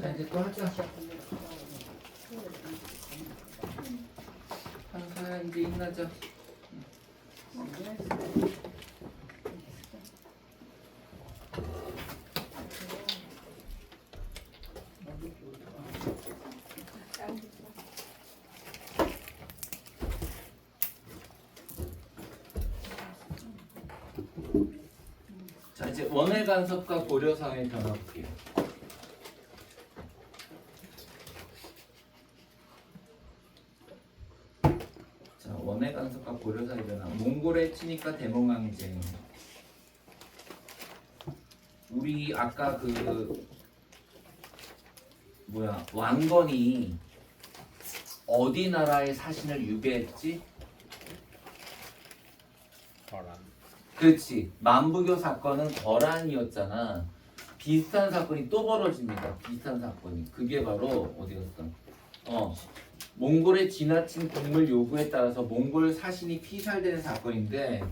자 이제 또 하자. 한사야 이제 인나자. 자 이제 원의 간섭과 고려사의 변화 볼게요. 자 원의 간섭과 고려사의 변화. 몽골에 치니까 대몽왕제. 우리 아까 그 왕건이 어디 나라의 사신을 유배했지? 거란. 그렇지. 만부교 사건은 거란이었잖아. 비슷한 사건이 또 벌어집니다. 비슷한 사건이. 그게 바로 어디였어? 몽골의 지나친 국물 요구에 따라서 몽골 사신이 피살되는 사건인데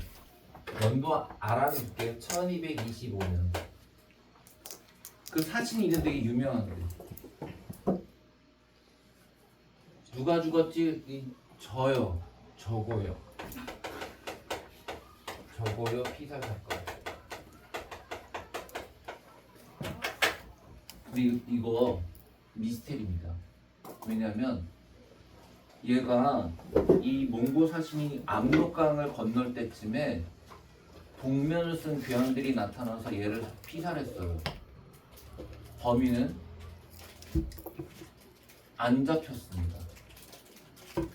연도 알아둘게요. 1225년. 그 사신 이름 되게 유명한데. 누가 죽었지? 저요. 저거요. 저거요 피살 사건. 근데 이거 미스테리입니다. 왜냐면 얘가 이 몽고 사신이 압록강을 건널 때쯤에 복면을 쓴 괴양들이 나타나서 얘를 피살했어요. 범인은 안 잡혔습니다.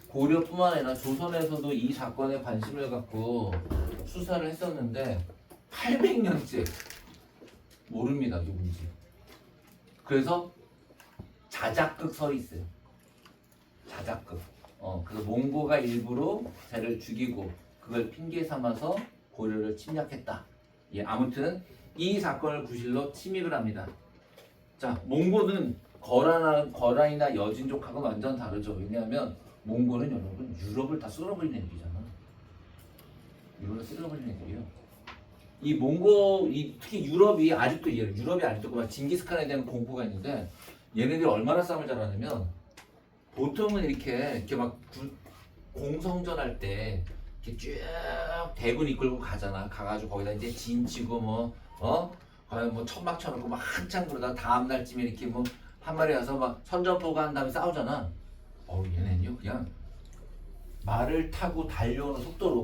고려뿐만 아니라 조선에서도 이 사건에 관심을 갖고 수사를 했었는데 800년째 모릅니다. 누군지. 그래서 자작극 서 있어요. 자작극. 그래서 몽고가 일부러 쟤를 죽이고 그걸 핑계 삼아서 고려를 침략했다. 예, 아무튼 이 사건을 구실로 침입을 합니다. 자, 몽고는 거란이나 여진족하고는 완전 다르죠. 왜냐하면 몽고는 여러분 유럽을 다 쓸어버린 애들이잖아. 유럽을 쓸어버린 애들이요. 이 몽고, 특히 유럽이 아직도 막 징기스칸에 대한 공포가 있는데 얘네들이 얼마나 싸움을 잘하냐면 보통은 이렇게 막 공성전 할 때 이렇게 쭉 대군 이끌고 가잖아. 가가지고 거기다 이제 진치고 거기 천막 쳐놓고 막 한창 그러다가 다음 날쯤에 이렇게 한 마리 와서 막 선전포고 한 다음에 싸우잖아. 얘네는요 그냥 말을 타고 달려오는 속도로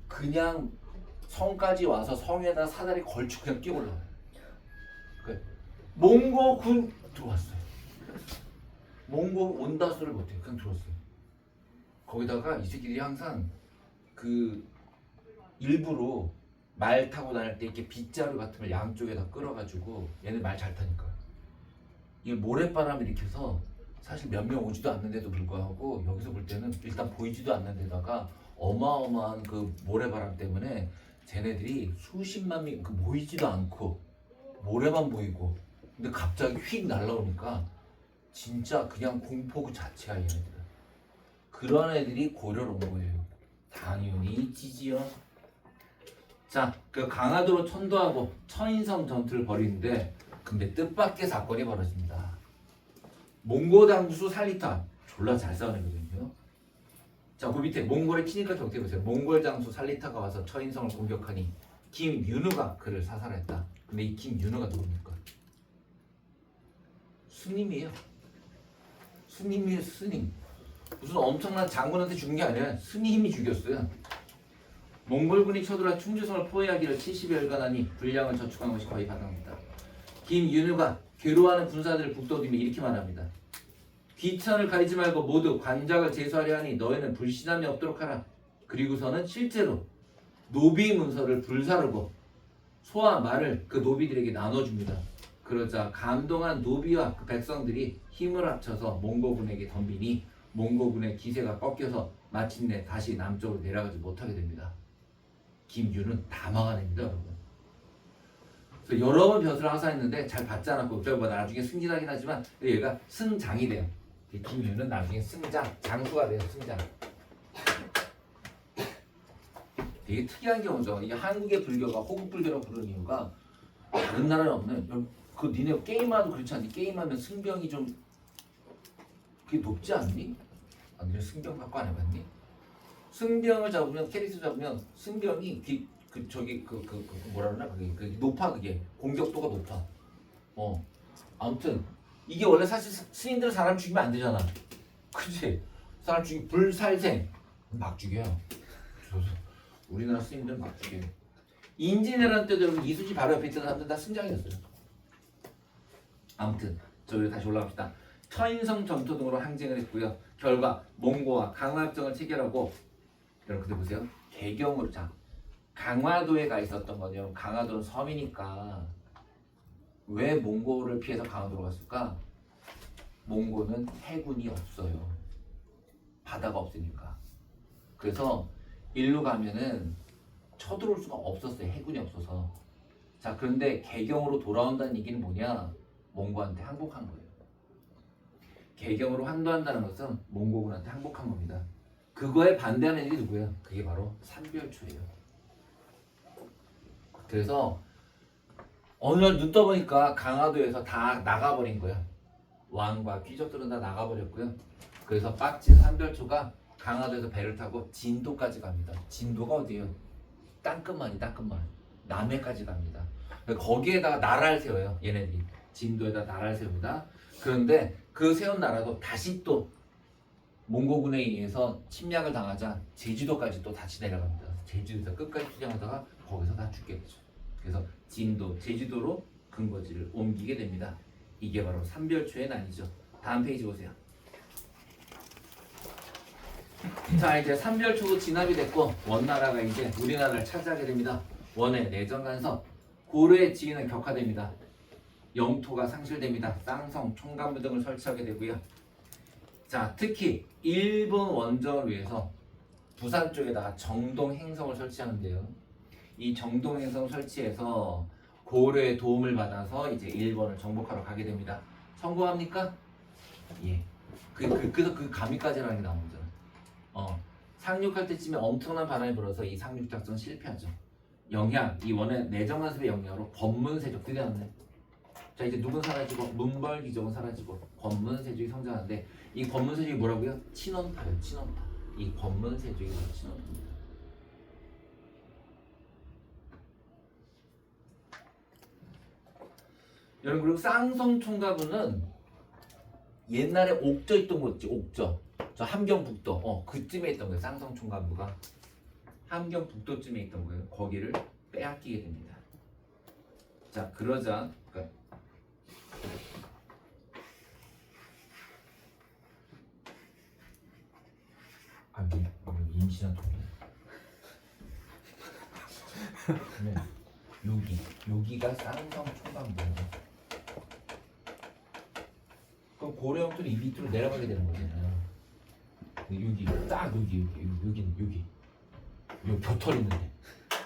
그냥 성까지 와서 성에다 사다리 걸치고 그냥 끼고 올라와요. 몽고군 들어왔어요. 몽고 온다소를 못해요. 그냥 들어왔어요. 거기다가 이 새끼들이 항상 일부러 말 타고 다닐 때 이렇게 빗자루 같은 걸 양쪽에다 끌어가지고 얘네 말 잘 타니까 이 모래바람을 일으켜서 사실 몇 명 오지도 않는데도 불구하고 여기서 볼 때는 일단 보이지도 않는 데다가 어마어마한 그 모래바람 때문에 쟤네들이 수십만 명 모이지도 않고 모래만 보이고 근데 갑자기 휙 날라오니까 진짜 그냥 공포 그 자체야 얘네들은. 그런 애들이 고려로 온 거예요. 당연히 지지요. 자, 그 강화도로 천도하고 천인성 전투를 벌이는데 근데 뜻밖의 사건이 벌어집니다. 몽고 장수 살리타 졸라 잘 싸우는 거거든요. 자, 그 밑에 몽골의 친일파 경태 보세요. 몽골 장수 살리타가 와서 천인성을 공격하니 김윤우가 그를 사살했다. 근데 이 김윤우가 누굽니까? 스님이에요. 스님이에요, 스님. 무슨 엄청난 장군한테 죽은 게 아니라 스님이 죽였어요. 몽골군이 쳐들어와 충주성을 포위하기를 70여일간 하니 분량을 저축한 것이 거의 바닥입니다. 김윤우가 괴로워하는 군사들을 북돋우며 이렇게 말합니다. 귀천을 가리지 말고 모두 관작을 제수하려 하니 너희는 불신함이 없도록 하라. 그리고서는 실제로 노비 문서를 불사르고 소와 말을 그 노비들에게 나눠줍니다. 그러자 감동한 노비와 그 백성들이 힘을 합쳐서 몽고군에게 덤비니 몽고군의 기세가 꺾여서 마침내 다시 남쪽으로 내려가지 못하게 됩니다. 김유는 다 막아냅니다, 여러분. 그래서 여러 번 벼슬을 하사했는데 잘 받지 않았고 나중에 승진하긴 하지만 얘가 승장이 돼요. 김유는 나중에 장수가 돼요. 승장. 되게 특이한 경우죠. 이게 한국의 불교가 호국불교라고 부르는 이유가 다른 나라에 없는 그 니네 게임하도 그렇지 않니? 게임하면 승병이 좀 그게 높지 않니? 아니 승병 갖고 안 해봤니? 승병을 잡으면 캐릭터 잡으면 승병이 뭐라 그러나 그게 높아 그게 공격도가 높아. 아무튼 이게 원래 사실 스님들은 사람 죽이면 안 되잖아. 그치? 사람 죽이 불살생 막 죽여요. 우리나라 스님들은 막 죽여요. 인진해란 때도 이수지 바로 옆에 있던 사람들 다 승장이었어요. 아무튼 저희 다시 올라갑시다. 처인성 전투 등으로 항쟁을 했고요. 결과 몽고와 강화협정을 체결하고 여러분 그때 보세요. 개경으로 자 강화도에 가 있었던 거죠. 강화도는 섬이니까 왜 몽고를 피해서 강화도로 갔을까? 몽고는 해군이 없어요. 바다가 없으니까. 그래서 일로 가면은 쳐들어올 수가 없었어요. 해군이 없어서. 자 그런데 개경으로 돌아온다는 얘기는 뭐냐? 몽고한테 항복한 거예요. 개경으로 환도한다는 것은 몽고군한테 항복한 겁니다. 그거에 반대하는 일이 누구예요? 그게 바로 삼별초예요. 그래서 어느 날 눈 떠보니까 강화도에서 다 나가버린 거야. 왕과 귀족들은 다 나가버렸고요. 그래서 빡친 삼별초가 강화도에서 배를 타고 진도까지 갑니다. 진도가 어디예요? 땅끝만이 땅끝만. 남해까지 갑니다. 거기에다가 나라를 세워요. 얘네들이. 진도에다 나라를 세웁니다. 그런데 그 세운 나라도 다시 또 몽고군에 의해서 침략을 당하자 제주도까지 또 다시 내려갑니다. 제주도에서 끝까지 투쟁하다가 거기서 다 죽게 되죠. 그래서 진도, 제주도로 근거지를 옮기게 됩니다. 이게 바로 삼별초의 난이죠. 다음 페이지 보세요. 자 이제 삼별초도 진압이 됐고 원나라가 이제 우리나라를 차지하게 됩니다. 원의 내정 간섭, 고려의 지위는 격화됩니다. 영토가 상실됩니다. 쌍성, 총감부 등을 설치하게 되고요. 자 특히 일본 원정을 위해서 부산 쪽에다가 정동 행성을 설치하는데요. 이 정동 행성 설치해서 고려의 도움을 받아서 이제 일본을 정복하러 가게 됩니다. 성공합니까? 예. 그래서 그 가미까지라는 게 나온 거잖아. 상륙할 때쯤에 엄청난 바람이 불어서 이 상륙 작전 실패하죠. 영향, 이 원의 내정 간섭의 영향으로 권문세족 드디어 나왔네. 자 이제 누군 사라지고 문벌귀족은 사라지고 권문세족이 성장하는데 이 권문세족이 뭐라고요? 친원파예요. 친원파. 이 권문세족이 바로 친원파입니다. 여러분 그리고 쌍성총가부는 옛날에 옥저 있던 거 있지. 옥저 저 함경북도 그쯤에 있던 거예요. 쌍성총가부가 함경북도쯤에 있던 거예요. 거기를 빼앗기게 됩니다. 자 그러자 임신한 통일 여기가 쌍성총가부예요. 그럼 고려영토는 이 밑으로 내려가게 되는 거잖아요. 여기 딱 여기 곁털 있는데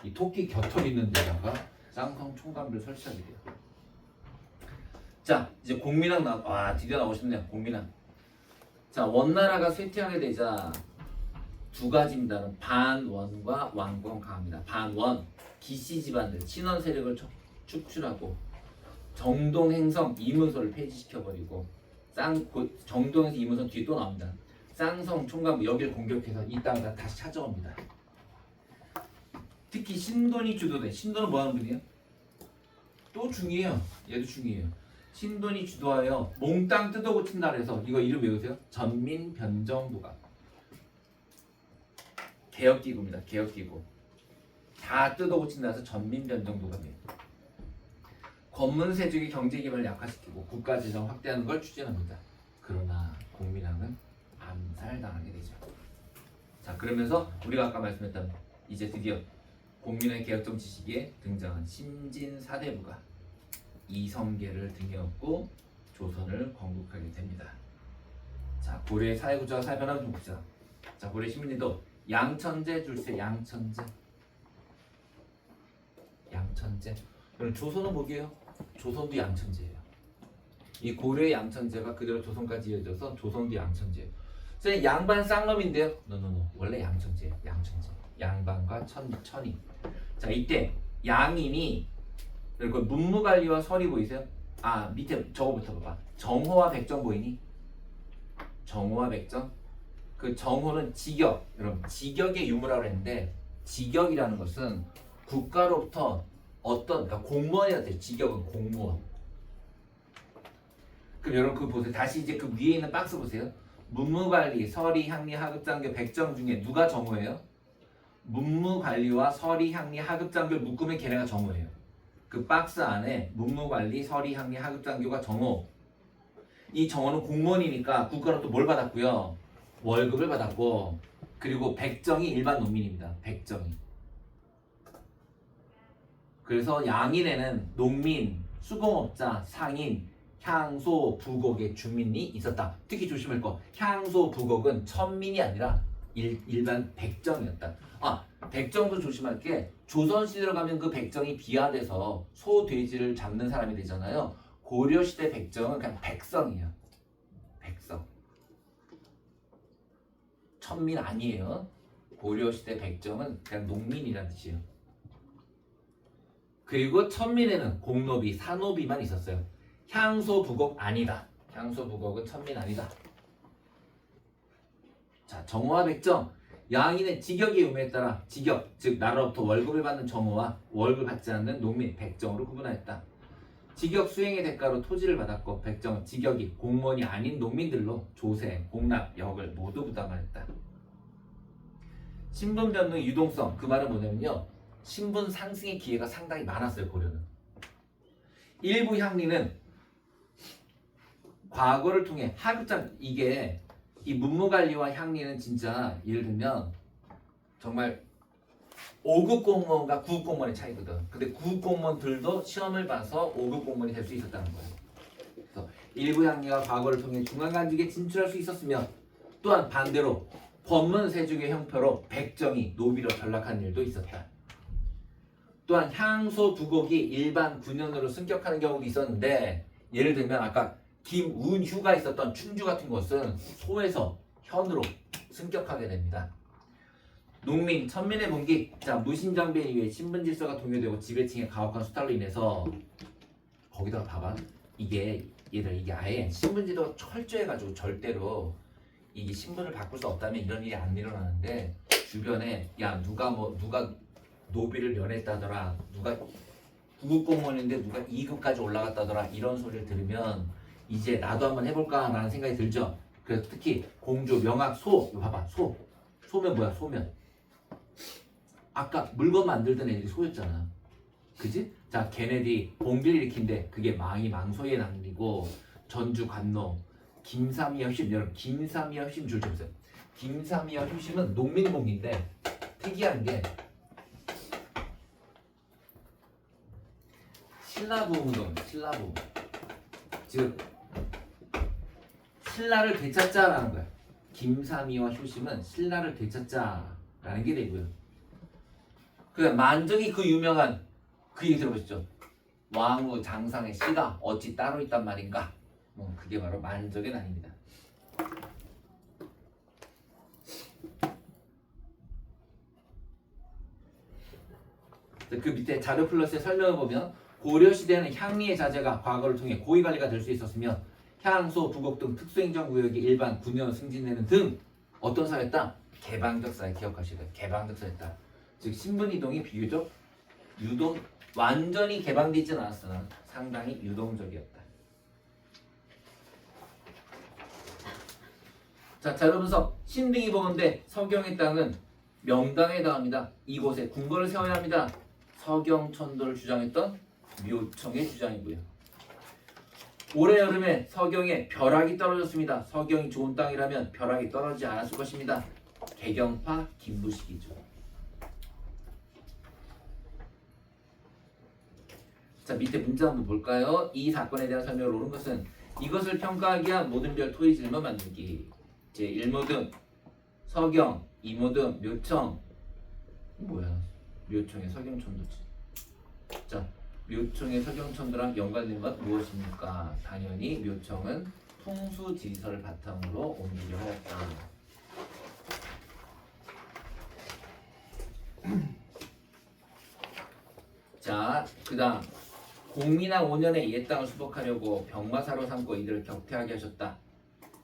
이 토끼 곁털 있는 데다가 쌍성총가부를 설치하게 돼요. 자 이제 공민왕 드디어 나오셨네요. 공민왕. 자 원나라가 쇠퇴하게 되자 두 가지입니다. 반원과 왕권 강합니다. 반원 기씨 집안들 친원 세력을 축출하고 정동행성 이문서를 폐지시켜버리고 정동에서 이문서 뒤에 또 나옵니다. 쌍성 총감부 여기를 공격해서 이 땅을 다시 찾아옵니다. 특히 신돈이 주도된 신돈은 뭐하는 분이에요? 또 중이에요. 얘도 중이에요. 신돈이 주도하여 몽땅 뜯어고친 나라에서 이거 이름 외우세요. 전민변정부가 개혁기구입니다. 개혁기구 다 뜯어고친 나라에서 전민변정부가 돼요. 권문세족의 경제기반을 약화시키고 국가재정 확대하는 걸 추진합니다. 그러나 공민왕은 암살당하게 되죠. 자 그러면서 우리가 아까 말씀했던 이제 드디어 공민왕의 개혁정치 시기에 등장한 심진사대부가 이성계를 등에 업고 조선을 건국하게 됩니다. 자 고려의 사회구조가 살펴나 좀 봅시다. 자 고려 신민리도 양천제 줄세. 양천제. 그럼 조선은 뭐게요? 조선도 양천제예요. 이 고려의 양천제가 그대로 조선까지 이어져서 조선도 양천제예요. 선생님 양반 쌍놈인데요? 노 원래 양천제예요. 양천제. 양반과 천이. 자 이때 양인이 그리고 문무관리와 설이 보이세요? 밑에 저거부터 봐봐. 정호와 백정 보이니? 정호와 백정. 그 정호는 직역, 여러분 직역의 유무라고 했는데 직역이라는 것은 국가로부터 어떤 그러니까 공무원이라 돼요. 직역은 공무원. 그럼 여러분 그거 보세요. 다시 이제 그 위에 있는 박스 보세요. 문무관리, 서리, 향리, 하급장교, 백정 중에 누가 정호예요? 문무관리와 서리, 향리, 하급장교를 묶으면 걔네가 정호예요. 그 박스 안에 문무관리, 서리, 향리, 하급장교가 정호. 이 정호는 공무원이니까 국가로부터 뭘 받았고요? 월급을 받았고, 그리고 백정이 일반 농민입니다. 백정이. 그래서 양인에는 농민, 수공업자, 상인, 향소, 부곡의 주민이 있었다. 특히 조심할 거. 향소, 부곡은 천민이 아니라 일반 백정이었다. 백정도 조심할 게 조선시대로 가면 그 백정이 비하돼서 소, 돼지를 잡는 사람이 되잖아요. 고려시대 백정은 그냥 백성이에요. 백성. 천민 아니에요. 고려시대 백정은 그냥 농민이라는 뜻이에요. 그리고 천민에는 공노비, 사노비만 있었어요. 향소, 부곡 아니다. 향소, 부곡은 천민 아니다. 자, 정호와 백정. 양인의 직역의 의무에 따라 직역, 즉 나라로부터 월급을 받는 정호와 월급을 받지 않는 농민, 백정으로 구분하였다. 직역 수행의 대가로 토지를 받았고 백정은 직역이 공무원이 아닌 농민들로 조세, 공납, 역을 모두 부담하였다. 신분 변동의 유동성, 그 말은 뭐냐면요. 신분 상승의 기회가 상당히 많았어요. 고려는. 일부 향리는 과거를 통해 하급장, 이게 이 문무관리와 향리는 진짜 예를 들면 정말 5급 공무원과 9급 공무원의 차이거든. 근데 9급 공무원들도 시험을 봐서 5급 공무원이 될 수 있었다는 거예요. 그래서 일부 향리가 과거를 통해 중앙관직에 진출할 수 있었으며 또한 반대로 권문 세족의 형표로 백정이 노비로 전락한 일도 있었다. 또한 향소 부곡이 일반 군현으로 승격하는 경우도 있었는데 예를 들면 아까 김운휴가 있었던 충주 같은 곳은 소에서 현으로 승격하게 됩니다. 농민, 천민의 봉기, 자 무신정변 이후에 신분 질서가 동요되고 지배층의 가혹한 수탈로 인해서 거기다가 봐봐 이게 얘들 이게 아예 신분제도가 철저해가지고 절대로 이게 신분을 바꿀 수 없다면 이런 일이 안 일어나는데 주변에 야 누가 노비를 면했다더라 누가 9급 공무원인데 누가 2급까지 올라갔다더라 이런 소리를 들으면 이제 나도 한번 해볼까 라는 생각이 들죠. 그래서 특히 공조, 명학, 소 이거 봐봐 소면 뭐야 소면 아까 물건 만들던 애들이 소였잖아 그지? 자 걔네들이 봉기를 일으킨데 그게 망소의 낭비고 전주 관노 김삼이와 휴심 여러분 김삼이와 휴심 줄 좀 보세요. 김삼이와 휴심은 농민봉기인데 특이한 게 신라부운동 신라부 즉 신라를 되찾자라는 거야. 김삼이와 효심은 신라를 되찾자라는 게 되고요. 만정이 그 유명한 그 얘기 들어보셨죠? 왕후 장상의 씨가 어찌 따로 있단 말인가? 그게 바로 만정의 난입니다. 그 밑에 자료 플러스의 설명을 보면 고려시대에는 향리의 자제가 과거를 통해 고위관리가 될 수 있었으며 향소, 부곡 등 특수행정구역이 일반 군현 승진되는 등 어떤 사회였다? 개방적 사회 기억하셔야 돼요. 개방적 사회였다. 즉 신분이동이 비교적 완전히 개방되지는 않았으나 상당히 유동적이었다. 자, 자료 분석. 신등이 보건대 서경의 땅은 명당에 해당합니다. 이곳에 궁궐을 세워야 합니다. 서경천도를 주장했던 묘청의 주장이고요. 올해 여름에 서경에 벼락이 떨어졌습니다. 서경이 좋은 땅이라면 벼락이 떨어지지 않았을 것입니다. 개경파 김부식이죠. 자 밑에 문제 한번 볼까요? 이 사건에 대한 설명을 옳은 것은 이것을 평가하기 위한 모든 별 토의 질문 만들기. 제1모든 서경, 2모든 묘청 뭐야? 묘청의 서경천도지. 자 묘청의 서경천도랑 연관된 것 무엇입니까? 당연히 묘청은 풍수지리설을 바탕으로 옮기려 하였다. 자, 그 다음 공민왕 5년에 옛 땅을 수복하려고 병마사로 삼고 이들을 격퇴하게 하셨다.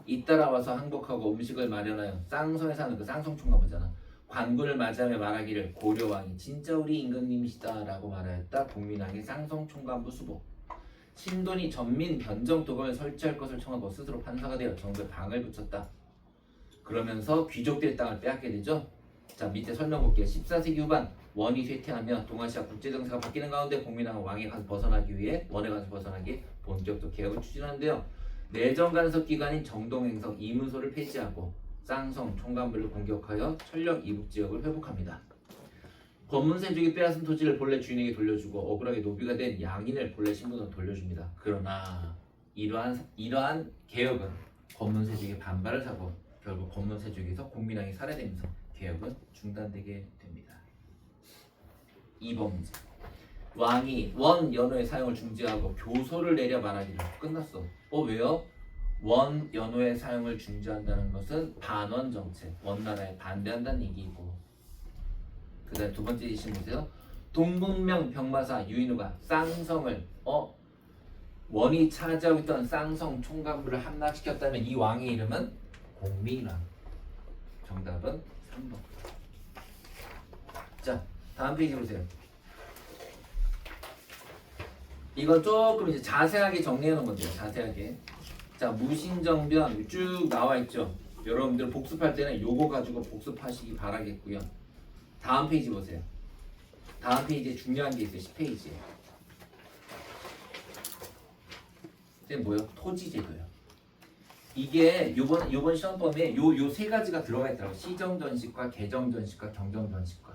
잇따라 와서 항복하고 음식을 마련하여 쌍성에 사는 그 쌍성총각이잖아. 관군을 맞이하며 말하기를 고려왕이 진짜 우리 임금님이시다 라고 말하였다. 공민왕이 쌍성총관부 수복. 신돈이 전민 변정 도검을 설치할 것을 청하고 스스로 판사가 되어 정부에 방을 붙였다. 그러면서 귀족들의 땅을 빼앗게 되죠. 자, 밑에 설명 볼게요. 14세기 후반 원이 쇠퇴하며 동아시아 국제정세가 바뀌는 가운데 공민왕은 왕에 가서 벗어나기 위해 원에 가서 벗어나기 본격적으로 개혁을 추진하는데요. 내정 간섭 기관인 정동행성 이문소를 폐지하고 쌍성 총관부를 공격하여 천령 이북 지역을 회복합니다. 권문세족이 빼앗은 토지를 본래 주인에게 돌려주고 억울하게 노비가 된 양인을 본래 신분으로 돌려줍니다. 그러나 이러한 개혁은 권문세족의 반발을 사고 결국 권문세족에서 공민왕이 살해되면서 개혁은 중단되게 됩니다. 2번 문제. 왕이 원 연호의 사용을 중지하고 교서를 내려 말하기를. 끝났어. 왜요? 원 연호의 사용을 중지한다는 것은 반원 정책, 원나라에 반대한다는 얘기이고, 그 다음 두 번째 지시 보세요. 동북명 병마사 유인우가 쌍성을 원이 차지하고 있던 쌍성 총관부를 함락시켰다면 이 왕의 이름은 공민왕. 정답은 3번. 자, 다음 페이지 보세요. 이건 조금 이제 자세하게 정리해 놓은 건데요. 자세하게. 자, 무신정변 쭉 나와 있죠. 여러분들 복습할 때는 요거 가지고 복습하시기 바라겠고요. 다음 페이지 보세요. 다음 페이지에 중요한 게 있어요. 10페이지에. 이게 뭐예요? 토지제도요. 이게 요번 시험범위에 요 세 가지가 들어가 있더라고요. 시정전식과 개정전식과 경정전식과.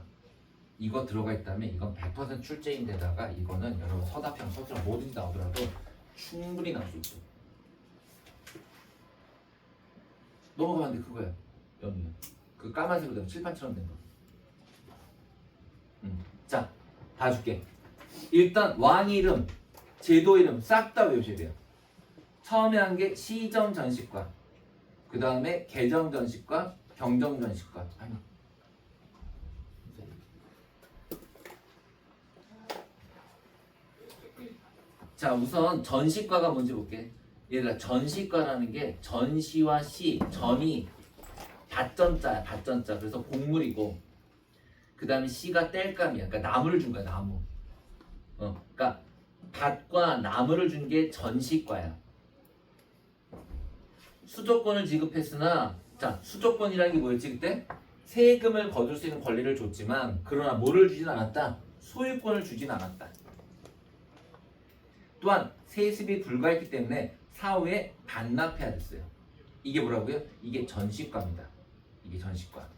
이거 들어가 있다면 이건 100% 출제인데다가 이거는 여러분 서답형, 서술형 뭐든지 나오더라도 충분히 나올 수 있죠. 넘어가면 안 돼. 그거야. 여기 그 까만색으로 된 칠판처럼 된 거. 자, 봐줄게. 일단 왕 이름, 제도 이름 싹 다 외우셔야 돼요. 처음에 한 게 시정전식과, 그 다음에 개정전식과, 경정전식과. 자, 우선 전시과가 뭔지 볼게. 얘들아, 전시과라는 게 전시와 시, 전이 밭전자야, 밭전자. 그래서 곡물이고, 그 다음에 시가 땔감이야. 그러니까 나무를 준 거야, 나무. 그러니까 밭과 나무를 준 게 전시과야. 수조권을 지급했으나, 자, 수조권이라는 게 뭐였지 그때? 세금을 거둘 수 있는 권리를 줬지만, 그러나 뭐를 주진 않았다? 소유권을 주진 않았다. 또한 세습이 불가했기 때문에 사후에 반납해야 됐어요. 이게 뭐라고요? 이게 전시과입니다. 이게 전시과.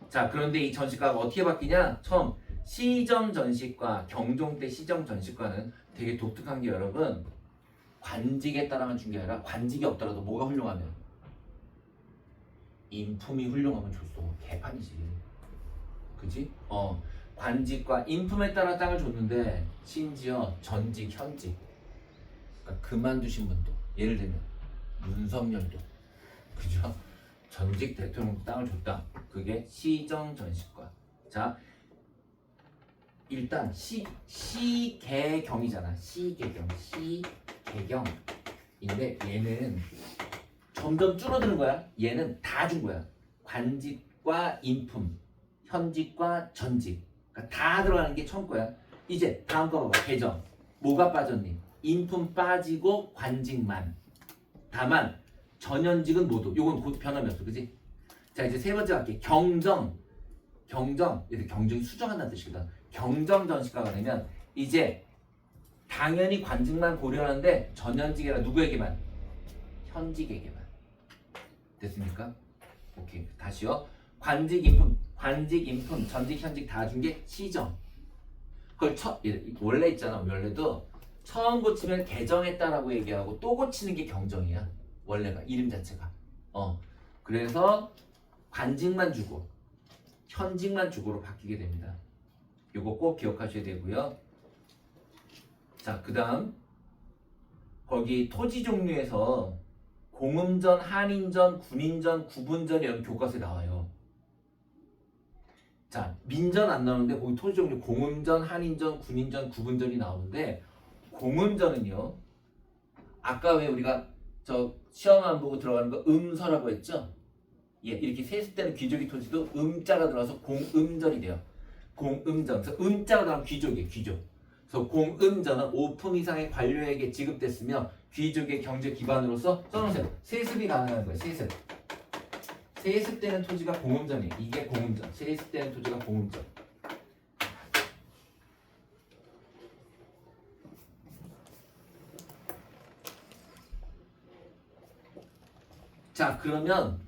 자, 그런데 이 전시과가 어떻게 바뀌냐? 처음 시정전시과, 경종 때 시정전시과는 되게 독특한 게 여러분, 관직에 따라만 준 게 아니라 관직이 없더라도 뭐가 훌륭하면? 인품이 훌륭하면 줬어. 개판이지. 그지? 관직과 인품에 따라 땅을 줬는데 심지어 전직, 현직, 그러니까 그만두신 분도, 예를 들면 윤석열도, 그죠? 전직 대통령 땅을 줬다. 그게 시정전시과. 자, 일단 시개경이잖아. 시개경인데 얘는 점점 줄어드는 거야. 얘는 다 준 거야. 관직과 인품, 현직과 전직, 그러니까 다 들어가는 게 처음 거야. 이제 다음 거 봐봐. 개정. 뭐가 빠졌니? 인품 빠지고 관직만. 다만 전현직은 모두. 요건 곧 변함이 없어. 그지? 자, 이제 세 번째 갈게. 경정. 얘들 경정이 수정한다는 뜻이거든. 경정전시과가 되면 이제 당연히 관직만 고려하는데 전현직이라 누구에게만? 현직에게만. 됐습니까? 오케이. 다시요. 관직, 인품, 전직, 현직 다 준 게 시정. 그걸 원래 있잖아. 원래도 처음 고치면 개정했다라고 얘기하고 또 고치는 게 경정이야. 원래가 이름 자체가. 그래서 관직만 주고 현직만 주고로 바뀌게 됩니다. 요거 꼭 기억하셔야 되고요. 자, 그 다음 거기 토지 종류에서 공음전, 한인전, 군인전, 구분전 이런 교과서에 나와요. 자, 민전 안 나오는데 거기 토지 종류 공음전, 한인전, 군인전, 구분전이 나오는데 공음전은요. 아까 왜 우리가 저 시험 안 보고 들어가는 거 음서라고 했죠? 예, 이렇게 세습 때는 귀족이 토지도 음자가 들어가서 공음전이 돼요. 공음전. 그래서 음자가 들어가면 귀족이에요. 귀족. 그래서 공음전은 5품 이상의 관료에게 지급됐으며 귀족의 경제 기반으로서 써놓으세요. 세습이 가능한 거예요. 세습. 세습되는 토지가 공음전이에요. 이게 공음전. 세습되는 토지가 공음전. 자, 그러면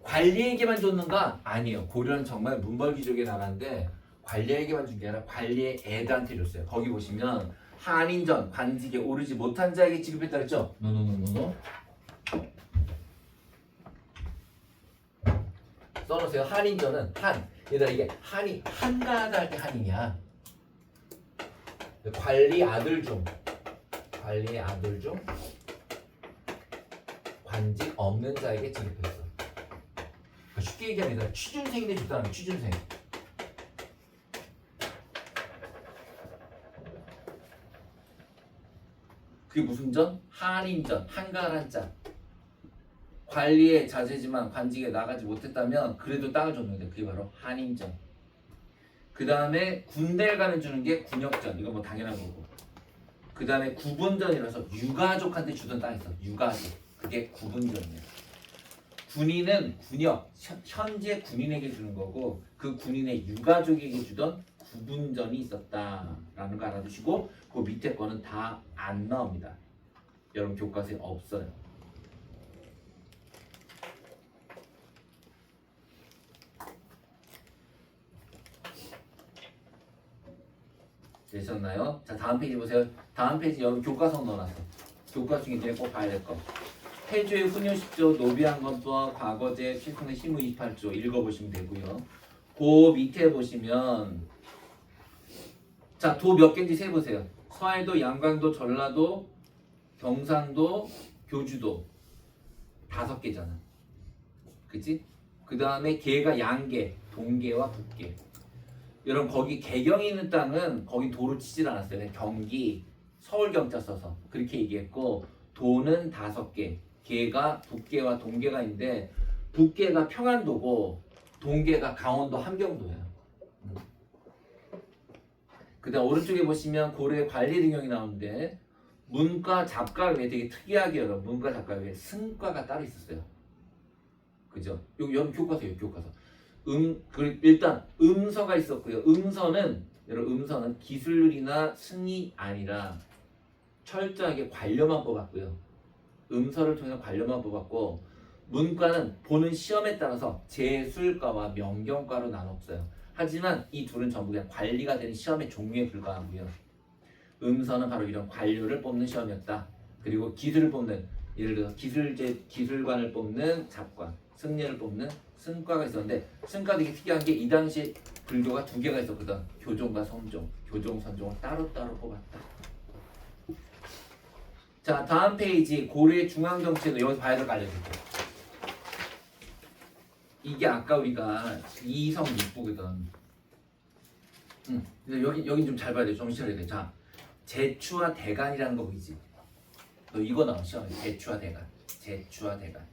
관리에게만 줬는가? 아니에요. 고려는 정말 문벌귀족의 나라인데 관리에게만 준 게 아니라 관리의 애들한테 줬어요. 거기 보시면 한인전, 관직에 오르지 못한 자에게 지급했다 그랬죠? 노노노노노. 써놓으세요. 한인전은 한. 얘들아 이게 한이 한가하다 할 때 한이냐? 관리 아들 중, 관리의 아들 중 관직 없는 자에게 지급했어. 그러니까 쉽게 얘기하면 취준생인데 줬다는 거야. 취준생. 그게 무슨 전? 한인전. 한가한 한자. 관리의 자제지만 관직에 나가지 못했다면 그래도 땅을 줬는데 그게 바로 한인전. 그 다음에 군대를 가면 주는 게 군역전. 이거 뭐 당연한 거고. 그 다음에 구분전이라서 유가족한테 주던 땅이 있어. 유가족. 그게 구분전이에요. 군인은 군역, 현재 군인에게 주는 거고 그 군인의 유가족에게 주던 구분전이 있었다라는 거 알아두시고 그 밑에 거는 다 안 나옵니다. 여러분 교과서에 없어요. 되셨나요? 자, 다음 페이지 보세요. 다음 페이지 여러분 교과서 넣어놨어. 교과서 중에 제일 꼭 봐야 될 거. 태조의 훈요 10조, 노비안건법, 과거제, 최근의 시무 28조 읽어보시면 되고요. 그 밑에 보시면 자, 도 몇 개인지 세보세요. 서해도, 양강도, 전라도, 경상도, 교주도 5개잖아. 그치? 그 다음에 개가 양개, 동개와 북개. 여러분 거기 개경이 있는 땅은 거기 도로 치질 않았어요. 경기, 서울 경자 써서 그렇게 얘기했고 도는 5개, 개가 북개와 동개가 있는데 북개가 평안도고 동개가 강원도 함경도예요. 그 다음 오른쪽에 보시면 고려의 관리등용이 나오는데 문과 잡과외 되게 특이하게 여러분 문과 잡과외 승과가 따로 있었어요. 그죠? 여기 교과서예요. 교과서. 일단 음서가 있었고요. 여러분 음서는 기술이나 승이 아니라 철저하게 관료만 뽑았고요. 음서를 통해서 관료만 뽑았고 문과는 보는 시험에 따라서 재술과와 명경과로 나눴어요. 하지만 이 둘은 전부 그냥 관리가 되는 시험의 종류에 불과하고요. 음서는 바로 이런 관료를 뽑는 시험이었다. 그리고 기술을 뽑는 예를 들어서 기술관을 뽑는 잡관, 승려를 뽑는 승과가 있었는데 승과 되게 특이한 게 이 당시 불교가 2개가 있었거든. 교종과 선종, 교종, 선종을 따로따로 뽑았다. 자, 다음 페이지 고려의 중앙정치도 여기서 봐야 될 거 알려줄게요. 이게 아까 우리가 이성 육부거든. 여긴 좀 잘 봐야 돼. 정신 차려야 돼. 자, 제추와 대간이라는 거 보이지? 너 이거 나와 시험에. 제추와 대간. 제추와 대간.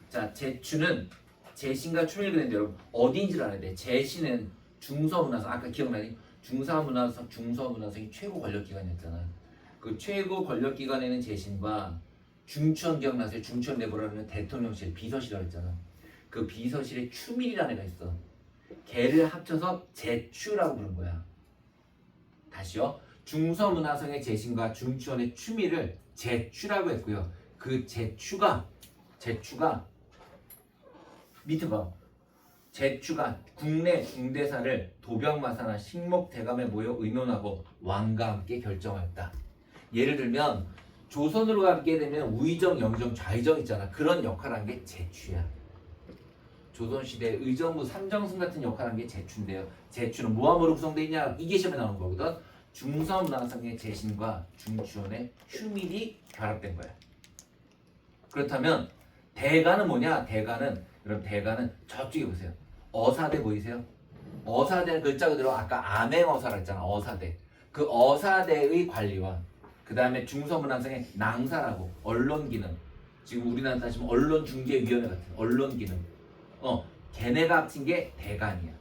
자, 제추는 제신과 추밀 그랬는데 여러분 어디인지를 알아야 돼. 제신은 중서문화성. 아까 기억나니? 중서문화성이 최고 권력기관이었잖아. 그 최고 권력기관에는 제신과 중추원 기억나세요? 중추원 내부라는 대통령실 비서실이라고 했잖아. 그 비서실에 추밀이라는 애가 있어. 걔를 합쳐서 제추라고 부른 거야. 다시요. 중서문화성의 제신과 중추원의 추밀을 제추라고 했고요. 그 제추가 밑에 봐. 제추가 국내 중대사를 도병마사나 식목대감에 모여 의논하고 왕과 함께 결정하였다. 예를 들면 조선으로 가게 되면 우의정, 영의정, 좌의정 있잖아. 그런 역할을 한 게 제추야. 조선시대 의정부 삼정승 같은 역할을 한 게 제추인데요. 제추는 뭐함으로 구성되어 있냐? 이게 시험에 나오는 거거든. 중서문화성의 제신과 중추원의 추밀이 결합된 거야. 그렇다면 대가는 뭐냐? 대가는 저쪽에 보세요. 어사대 보이세요? 어사대는 글자 그대로 아까 암행어사라 했잖아. 어사대. 그 어사대의 관리와 그 다음에 중서문항성의 낭사라고 언론기능. 지금 우리나라 따지면 언론중재위원회 같은 언론기능. 걔네가 합친 게 대간이야.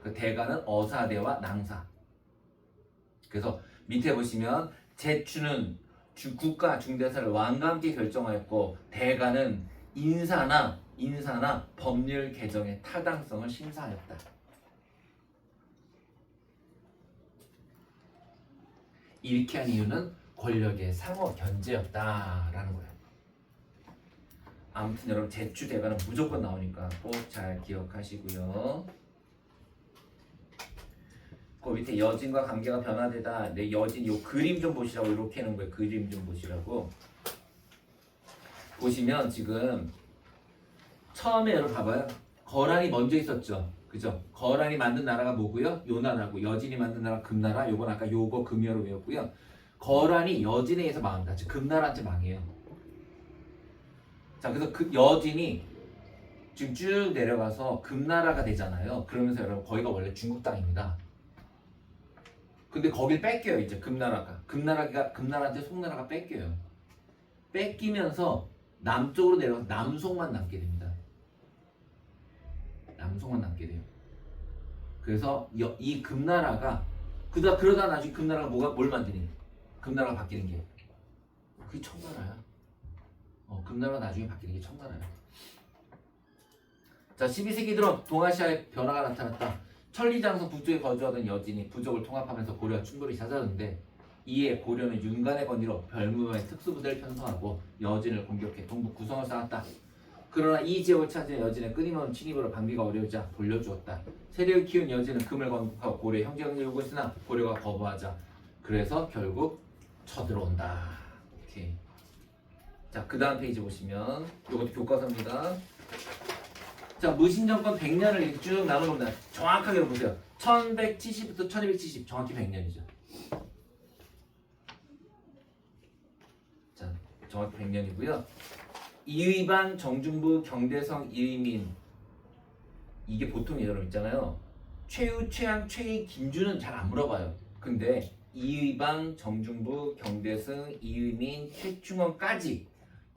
그 대간은 어사대와 낭사. 그래서 밑에 보시면 제추는 국가 중대사를 왕과 함께 결정하였고 대간은 인사나 법률 개정의 타당성을 심사하였다. 이렇게 한 이유는 권력의 상호 견제였다라는 거예요. 아무튼 여러분 제추 대간은 무조건 나오니까 꼭 잘 기억하시고요. 그 밑에 여진과 관계가 변화되다. 내 여진 요 그림 좀 보시라고 이렇게 해놓은 거예요. 그림 좀 보시라고. 보시면 지금 처음에 여러분 봐봐요. 거란이 먼저 있었죠. 그죠? 거란이 만든 나라가 뭐고요? 요 나라고. 여진이 만든 나라 금나라. 요건 아까 요거 금여로 외웠고요. 거란이 여진에 의해서 망합니다. 즉 금나라한테 망해요. 자, 그래서 그 여진이 지금 쭉 내려가서 금나라가 되잖아요. 그러면서 여러분 거기가 원래 중국 땅입니다. 근데 거길 뺏겨요. 이제 금나라한테 송나라가 뺏겨요. 뺏기면서 남쪽으로 내려가서 남송만 남게 됩니다. 남송만 남게 돼요. 그래서 이 금나라가 그러다 나중에 금나라가 뭘 만드니? 금나라가 바뀌는 게 그게 청나라야. 금나라가 나중에 바뀌는 게 청나라야. 자, 12세기 들어 동아시아에 변화가 나타났다. 천리장성 북쪽에 거주하던 여진이 부족을 통합하면서 고려와 충돌이 잦아졌는데 이에 고려는 윤관의 건의로 별무의 특수부대를 편성하고 여진을 공격해 동북 구성을 쌓았다. 그러나 이 지역을 차지한 여진의 끊임없는 침입으로 방비가 어려우자 돌려주었다. 세력을 키운 여진은 금을 건국하고 고려의 형제경제를 요구했으나 고려가 거부하자. 그래서 결국 쳐들어온다. 오케이. 자, 그 다음 페이지 보시면 이것도 교과서입니다. 자, 무신정권 100년을 쭉 나눠봅니다. 정확하게 보세요. 1170부터 1270 정확히 100년이죠. 자, 정확히 100년이고요. 이의방, 정중부, 경대성, 이의민 이게 보통 여러분 있잖아요. 최우, 최양, 최희, 김주는 잘 안 물어봐요. 근데 이의방, 정중부, 경대성, 이의민, 최충원까지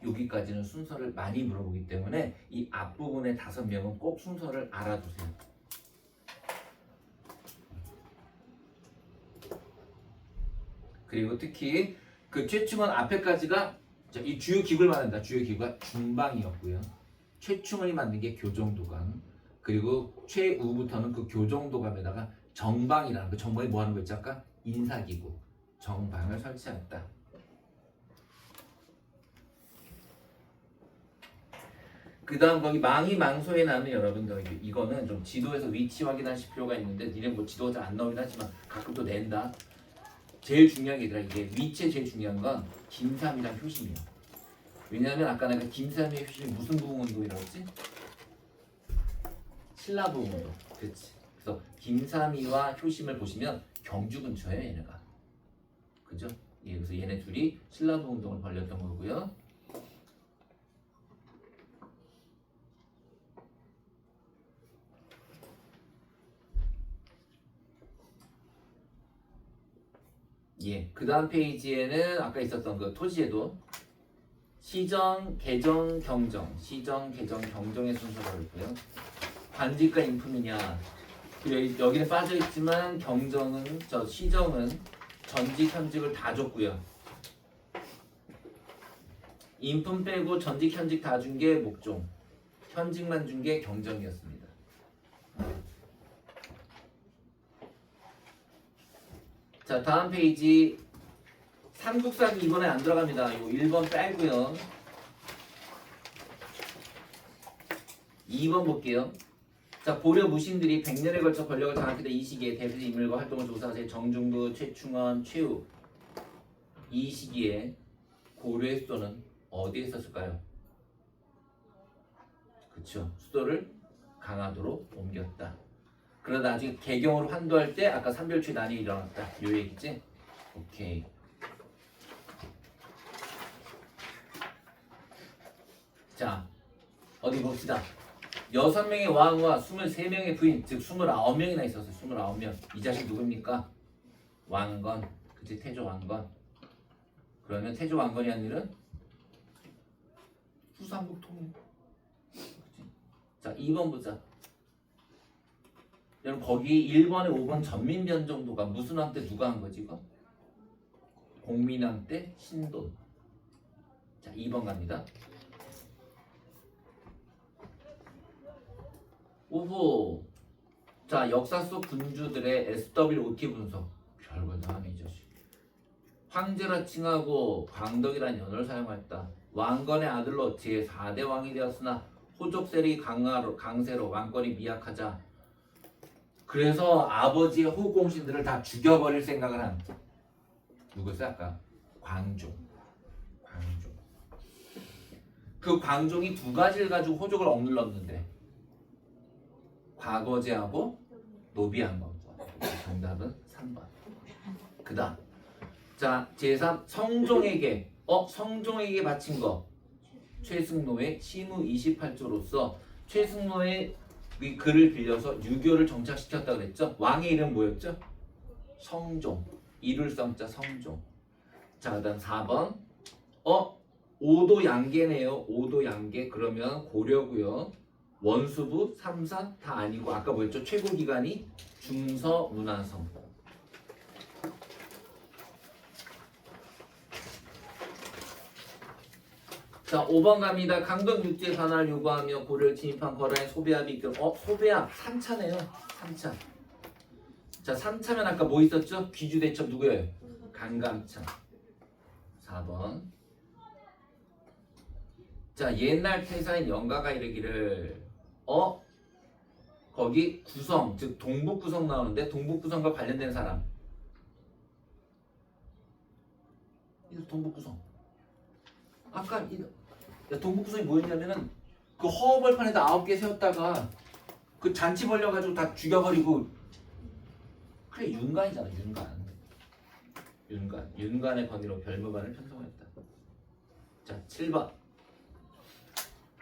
여기까지는 순서를 많이 물어보기 때문에 이 앞부분의 5명은 꼭 순서를 알아두세요. 그리고 특히 그 최충원 앞에까지가 이 주요 기구를 말한다. 주요 기구가 중방이었고요. 최충원이 만든 게 교정도감. 그리고 최우부터는 그 교정도감에다가 정방이라는 그 정방이 뭐 하는 거 있지 아까? 인사기구. 정방을 설치했다. 그 다음 거기 망이 망소에 나는 여러분들 이거는 좀 지도에서 위치 확인하실 필요가 있는데 니네 뭐 지도가 잘 안 나오긴 하지만 가끔 또 낸다. 제일 중요한 게 아니라 이게 위치에 제일 중요한 건 김삼이랑 효심이야. 왜냐하면 아까 내가 김삼의 효심이 무슨 부흥운동이라고 했지? 신라부흥운동. 그렇지. 그래서 김삼이와 효심을 보시면 경주 근처에 얘네가. 그죠? 예, 그래서 얘네 둘이 신라부흥운동을 벌였던 거고요. 예, 그 다음 페이지에는 아까 있었던 그 토지에도 시정, 개정, 경정, 시정, 개정, 경정의 순서가 있고요. 관직과 인품이냐, 그리고 여기는 빠져있지만 시정은 전직, 현직을 다 줬고요. 인품 빼고 전직, 현직 다 준 게 목종, 현직만 준 게 경정이었습니다. 자, 다음 페이지 삼국사기 이번에 안 들어갑니다. 요 1번 빼고요. 2번 볼게요. 자, 고려 무신들이 100년에 걸쳐 권력을 장악했던 이 시기에 대표 인물과 활동을 조사하세요. 정중부, 최충원, 최우. 이 시기에 고려의 수도는 어디에 있었을까요? 그쵸. 수도를 강화도로 옮겼다. 그러다 나중에 개경으로 환도할 때 아까 삼별초의 난이 일어났다. 요 얘기지? 오케이. 자, 어디 봅시다. 6명의 왕과 23명의 부인, 즉 29명이나 있었어요. 29명. 이 자식 누굽니까? 왕건. 그치? 태조 왕건. 그러면 태조 왕건이 한 일은 후삼국 통일. 그치? 자, 2번 보자. 여러분 거기 1번에 5번 전민변 정도가 무슨 왕 때 누가 한 거지 이거? 공민왕 때 신돈. 자, 2번 갑니다. 오호. 자, 역사 속 군주들의 SWOT 분석. 별거 다 하네 이 자식. 황제라 칭하고 광덕이라는 연어를 사용했다. 왕건의 아들로 제4대 왕이 되었으나 호족세력이 강세로 왕권이 미약하자. 그래서 아버지의 호공신들을 다 죽여버릴 생각을 한 누구였어요 아까? 광종. 그 광종이 두 가지를 가지고 호족을 억눌렀는데 과거제하고 노비한거. 정답은 3번. 그 다음 자 제3 성종에게 바친 거. 최승로의 시무 28조로서 최승로의 이 글을 빌려서 유교를 정착시켰다 그랬죠. 왕의 이름 뭐였죠? 성종. 이룰 성자 성종. 자 그다음 4번 오도 양계네요. 오도 양계. 그러면 고려고요. 원수부 3사 다 아니고 아까 뭐였죠? 최고 기관이 중서문화성. 자 5번 갑니다. 강동 육지의 반환을 요구하며 고려를 침입한 거란의 소배합이 이끌 소배합 3차네요. 3차. 자 3차면 아까 뭐 있었죠? 귀주대첩 누구예요? 강감차. 4번. 자 옛날 태사인 영가가 이르기를 거기 구성 즉 동북구성 나오는데 동북구성과 관련된 사람. 이 동북구성. 아까 동북구성이 뭐였냐면은 그 허허벌판에다 9개 세웠다가 그 잔치 벌려가지고 다 죽여버리고. 그래 윤관이잖아. 윤관의 권위로 별무반을 편성했다. 자 7번.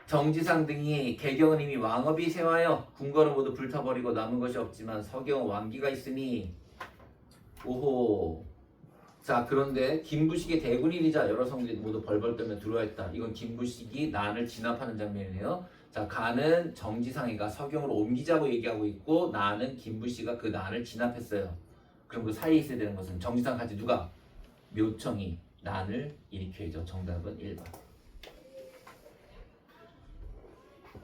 정지상 등이 개경은 이미 왕업이 세워하여 궁궐을 모두 불타버리고 남은 것이 없지만 서경 왕기가 있으니. 오호. 자 그런데 김부식의 대군인이자 여러 성들이 모두 벌벌 떨며 들어와있다. 이건 김부식이 난을 진압하는 장면이에요. 자 간은 정지상이가 서경으로 옮기자고 얘기하고 있고 난은 김부식가 그 난을 진압했어요. 그럼 그 사이에 있어야 되는 것은 정지상까지 누가? 묘청이 난을 일으켜야죠. 정답은 1번.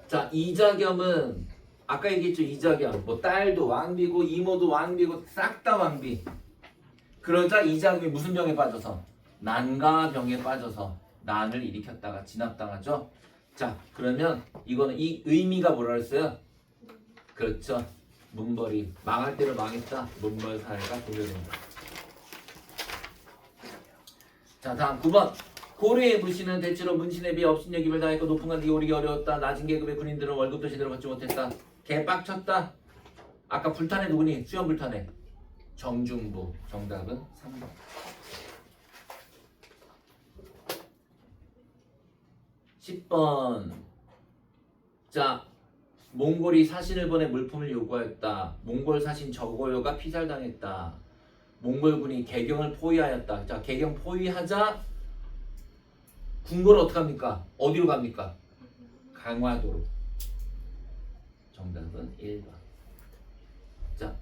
자 이자겸은 아까 얘기했죠. 이자겸 뭐 딸도 왕비고 이모도 왕비고 싹 다 왕비. 그러자 이자겸이 무슨 병에 빠져서? 난과 병에 빠져서 난을 일으켰다가 진압당하죠. 자 그러면 이거는 이 의미가 뭐라 그랬어요? 그렇죠. 문벌이 망할 때를 망했다. 문벌 사회가 도래된다. 자 다음 9번. 고려의 부시는 대체로 문신에 비해 업신여김을 당했고 높은 관직에 오르기 어려웠다. 낮은 계급의 군인들은 월급도 제대로 받지 못했다. 개빡쳤다. 아까 불타네 누구니? 수염 불타네. 정중부. 정답은 3번. 10번. 자 몽골이 사신을 보내 물품을 요구하였다. 몽골 사신 저고요가 피살당했다. 몽골군이 개경을 포위하였다. 자 개경 포위하자 궁궐을 어떡합니까? 어디로 갑니까? 강화도로. 정답은 1번. 자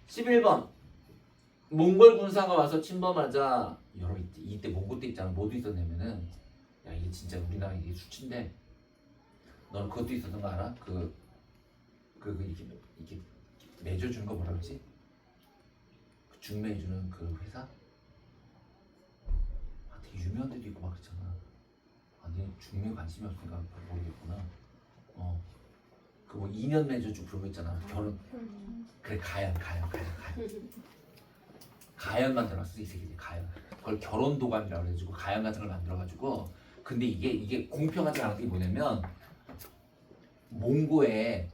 11번. 몽골 군사가 와서 침범하자. 여러분 이때 몽골 때 있잖아. 뭐도 있었냐면은 야 이게 진짜 우리나라 이게 수치인데 너는 그것도 있었던 거 알아? 이렇게 맺어주는 거 뭐라 그러지? 그 중매해주는 그 회사? 되게 유명한 데도 있고 막 그랬잖아. 내 중매 관심이 없으니까 모르겠구나. 그 뭐 2년 맺어주고 그런 거 있잖아. 결혼. 그래 가연. 가연 만들어놨어 이 새끼들이. 가연. 그걸 결혼도감이라고 그래가지고 가연 같은 걸 만들어가지고. 근데 이게 공평하지 않은 게 뭐냐면 몽고에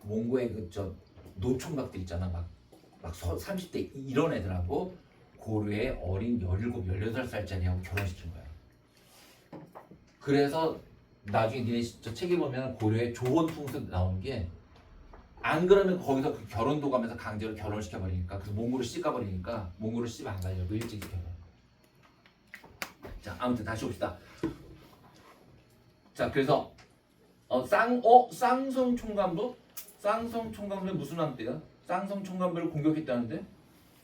그 노총각들 있잖아. 막 30대 이런 애들하고 고려의 어린 17, 18살짜리하고 결혼시킨 거야. 그래서 나중에 니네 저 책에 보면 고려의 조원풍습 나온 게 안 그러면 거기서 그 결혼도 가면서 강제로 결혼을 시켜버리니까 그래서 몽골을 씹가버리니까 몽골을 씹 안 가려고 일찍 시켜요. 자 아무튼 다시 봅시다. 자 그래서 쌍성 총관부? 쌍성 총관부는 무슨 왕 때야? 쌍성 총관부를 공격했다는데?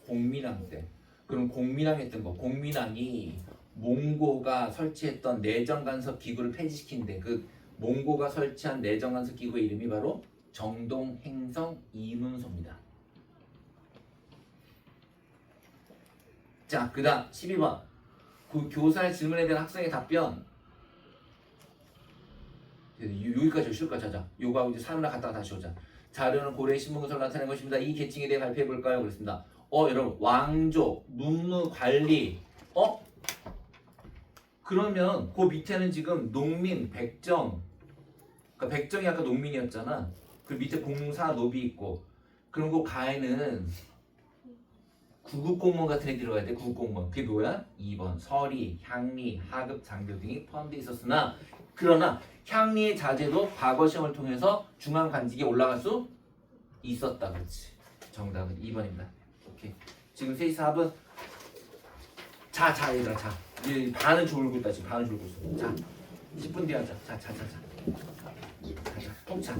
공민왕 때. 그럼 공민왕 했던 거. 공민왕이 몽고가 설치했던 내정간섭 기구를 폐지시킨데 그 몽고가 설치한 내정간섭 기구의 이름이 바로 정동행성 이문소입니다. 자, 그 다음 12번. 그 교사의 질문에 대한 학생의 답변. 여기까지 쉬울 까 자자. 요거하고 이제 사문화 갔다가 다시 오자. 자료는 고려의 신문서로 나타낸 것입니다. 이 계층에 대해 발표해 볼까요? 그랬습니다. 여러분 왕족, 문무, 관리. 그러면 그 밑에는 지금 농민, 백정. 그러니까 백정이 아까 농민이었잖아. 그 밑에 공사, 노비 있고. 그럼 그 가에는 구급공무원 같은 애들이 들어가야 돼. 구급공무원. 그게 뭐야? 2번 서리, 향리, 하급, 장교 등이 포함되어 있었으나 그러나 향리의 자제도 과거 시험을 통해서 중앙간직에 올라갈 수 있었다. 그렇지. 정답은 2번입니다. 오케이. 지금 3시 4분. 자 얘들아 자. 이제 반은 졸고 있다. 지금 반은 졸고 있어. 자 10분 뒤에 하자. 자. 가자. 톡 자.